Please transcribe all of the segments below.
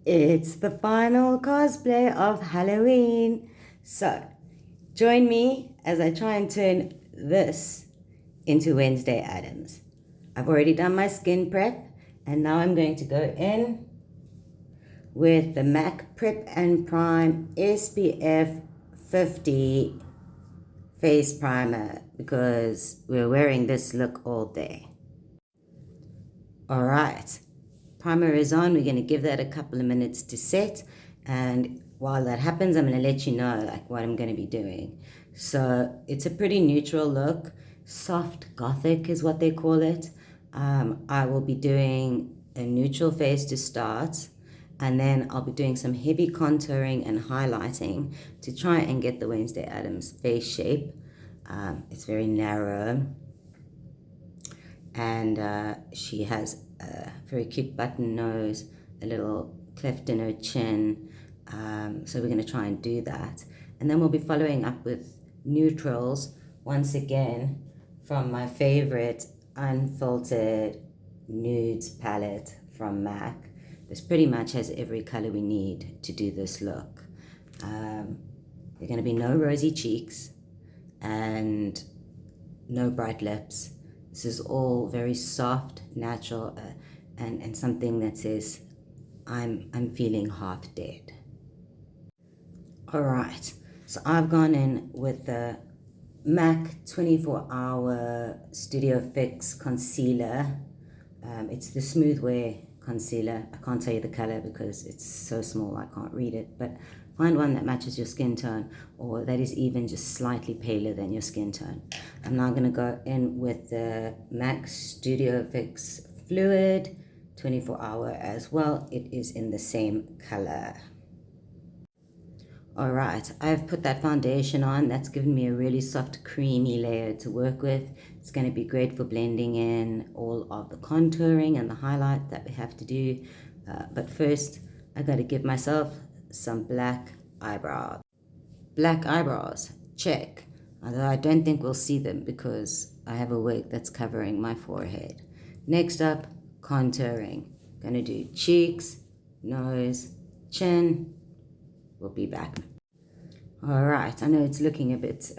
It's the final cosplay of Halloween. So, join me as I try and turn this into Wednesday Addams. I've already done my skin prep, and now I'm going to go in with the MAC Prep and Prime SPF 50 face primer because we're wearing this look all day. All right. Primer is on. We're going to give that a couple of minutes to set, and while that happens, I'm going to let you know what I'm going to be doing. So it's a pretty neutral look. Soft gothic is what they call it. I will be doing a neutral face to start, and then I'll be doing some heavy contouring and highlighting to try and get the Wednesday Addams face shape. It's very narrow, and she has a very cute button nose, a little cleft in her chin, so we're going to try and do that. And then we'll be following up with neutrals once again from my favorite unfiltered nudes palette from MAC. This pretty much has every color we need to do this look. There are going to be no rosy cheeks and no bright lips. This is all very soft, natural, and something that says, I'm feeling half dead. All right, so I've gone in with the MAC 24-Hour Studio Fix Concealer. It's the Smooth Wear Concealer. I can't tell you the color because it's so small I can't read it, but find one that matches your skin tone or that is even just slightly paler than your skin tone. I'm now going to go in with the MAC Studio Fix Fluid 24-Hour as well. It is in the same color. All right, I've put that foundation on. That's given me a really soft, creamy layer to work with. It's going to be great for blending in all of the contouring and the highlight that we have to do. But first, I got to give myself some black eyebrows. Black eyebrows, check. Although I don't think we'll see them because I have a wig that's covering my forehead. Next up, contouring. Gonna do cheeks, nose, chin. We'll be back. All right, I know it's looking a bit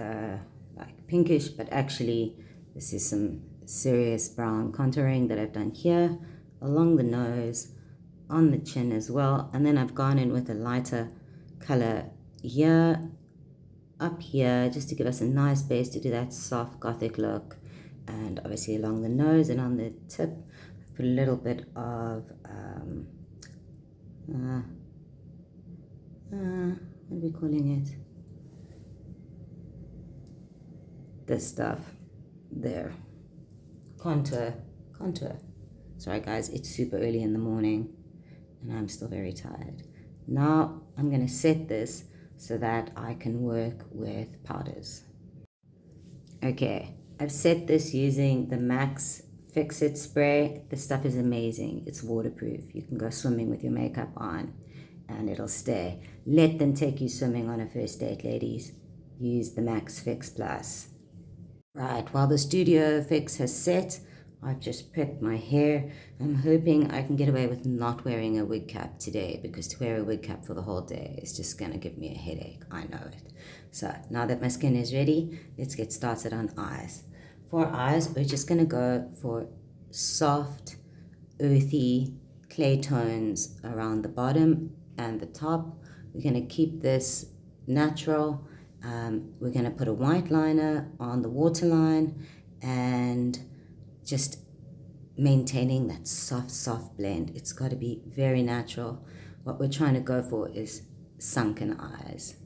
like pinkish, but actually this is some serious brown contouring that I've done here, along the nose, on the chin as well, and then I've gone in with a lighter color here, up here, just to give us a nice base to do that soft gothic look, and obviously along the nose and on the tip, I've put a little bit of what are we calling it? This stuff there. Contour. Sorry guys, it's super early in the morning and I'm still very tired. Now I'm going to set this so that I can work with powders. Okay, I've set this using the MAC's Fix It spray. This stuff is amazing. It's waterproof. You can go swimming with your makeup on and it'll stay. Let them take you swimming on a first date, ladies. Use the MAC's Fix Plus. Right, while the Studio Fix has set, I've just prepped my hair. I'm hoping I can get away with not wearing a wig cap today because to wear a wig cap for the whole day is just going to give me a headache. I know it. So now that my skin is ready, let's get started on eyes. For eyes, we're just going to go for soft, earthy clay tones around the bottom and the top. We're going to keep this natural. We're going to put a white liner on the waterline and just maintaining that soft blend. It's got to be very natural. What we're trying to go for is sunken eyes.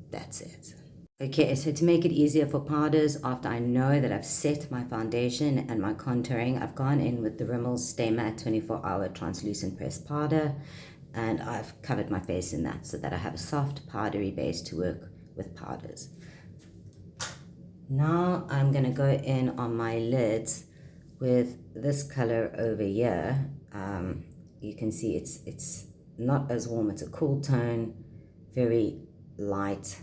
That's it. Okay, so to make it easier for powders, after I know that I've set my foundation and my contouring, I've gone in with the Rimmel's Stay Matte 24-Hour Translucent Pressed Powder, and I've covered my face in that so that I have a soft, powdery base to work with powders. Now I'm going to go in on my lids with this color over here. You can see it's not as warm. It's a cool tone, very light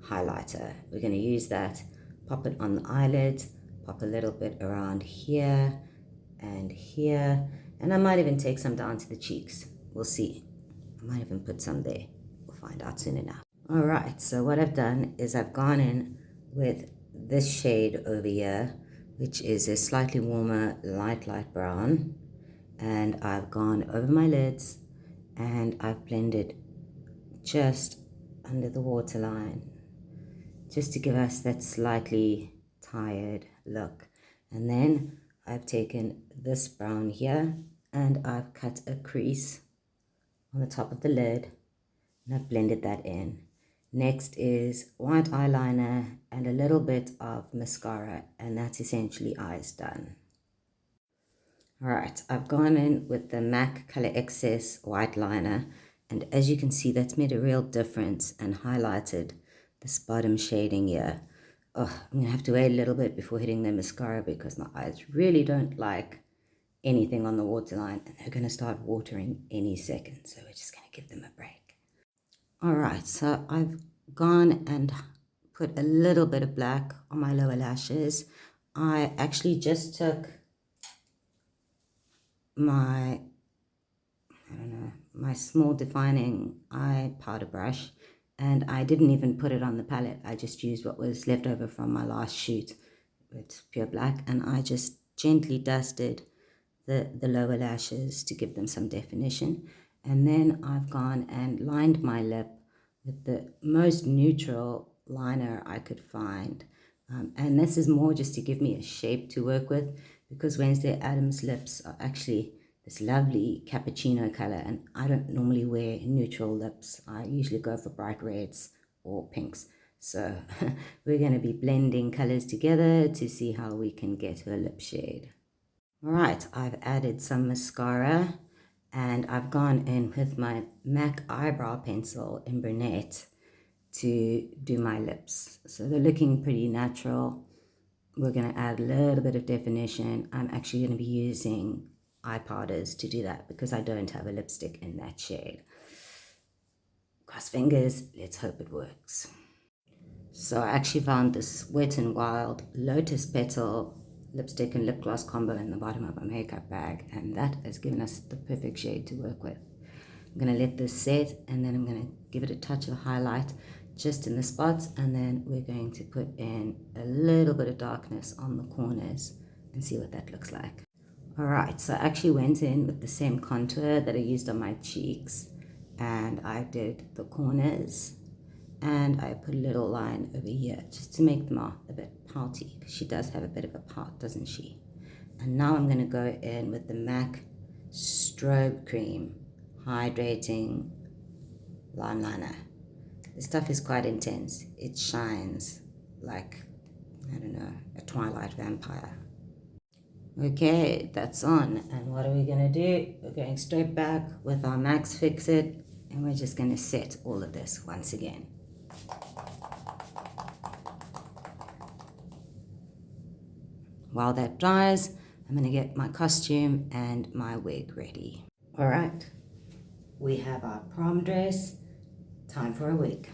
highlighter. We're going to use that, pop it on the eyelids, pop a little bit around here and here, and I might even take some down to the cheeks. We'll see. I might even put some there. We'll find out soon enough. All right, so what I've done is I've gone in with this shade over here, which is a slightly warmer light brown, and I've gone over my lids and I've blended just under the waterline, just to give us that slightly tired look. And then I've taken this brown here and I've cut a crease on the top of the lid and I've blended that in. Next is white eyeliner and a little bit of mascara, and that's essentially eyes done. All right, I've gone in with the MAC Color Excess white liner, and as you can see, that's made a real difference and highlighted this bottom shading here. Oh, I'm gonna have to wait a little bit before hitting the mascara because my eyes really don't like anything on the waterline, and they're gonna start watering any second, so we're just gonna give them a break. All right, so I've gone and put a little bit of black on my lower lashes. I actually just took my, my small defining eye powder brush, and I didn't even put it on the palette. I just used what was left over from my last shoot with pure black, and I just gently dusted the lower lashes to give them some definition. And then I've gone and lined my lip with the most neutral liner I could find. And this is more just to give me a shape to work with, because Wednesday Addams lips are actually this lovely cappuccino color, and I don't normally wear neutral lips. I usually go for bright reds or pinks. So we're going to be blending colors together to see how we can get her lip shade. All right, I've added some mascara, and I've gone in with my MAC eyebrow pencil in brunette to do my lips. So they're looking pretty natural. We're going to add a little bit of definition. I'm actually going to be using eye powders to do that because I don't have a lipstick in that shade. Cross fingers, let's hope it works. So I actually found this Wet n Wild Lotus Petal lipstick and lip gloss combo in the bottom of my makeup bag, and that has given us the perfect shade to work with. I'm going to let this set, and then I'm going to give it a touch of highlight just in the spots, and then we're going to put in a little bit of darkness on the corners and see what that looks like. All right, so I actually went in with the same contour that I used on my cheeks, and I did the corners, and I put a little line over here just to make them a bit pouty, because she does have a bit of a pout, doesn't she? And now I'm going to go in with the MAC Strobe Cream Hydrating Lime Liner. This stuff is quite intense. It shines like, I don't know, a Twilight vampire. Okay, that's on. And what are we going to do? We're going straight back with our Max Fix It, and we're just going to set all of this once again. While that dries, I'm going to get my costume and my wig ready. All right, we have our prom dress. Time for a wig.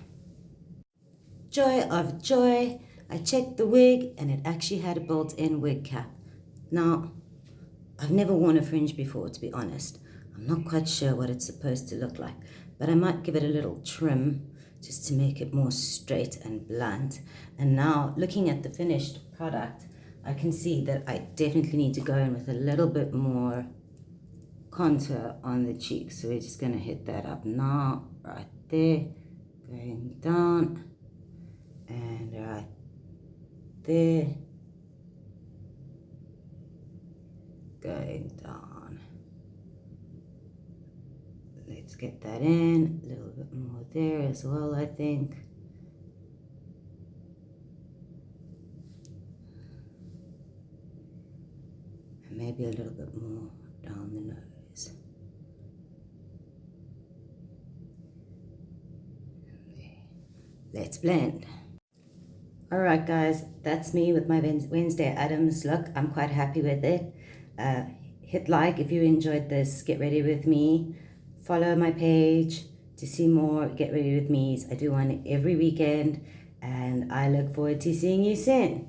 Joy of joy, I checked the wig and it actually had a built-in wig cap. Now, I've never worn a fringe before, to be honest. I'm not quite sure what it's supposed to look like, but I might give it a little trim just to make it more straight and blunt. And now, looking at the finished product, I can see that I definitely need to go in with a little bit more contour on the cheeks. So we're just going to hit that up now, right there, going down, and right there, going down. Let's get that in, a little bit more there as well, I think. And maybe a little bit more down the nose. Let's blend. All right, guys, that's me with my Wednesday Addams look. I'm quite happy with it. Hit like if you enjoyed this Get Ready With Me. Follow my page to see more Get Ready With Me's. I do one every weekend, and I look forward to seeing you soon.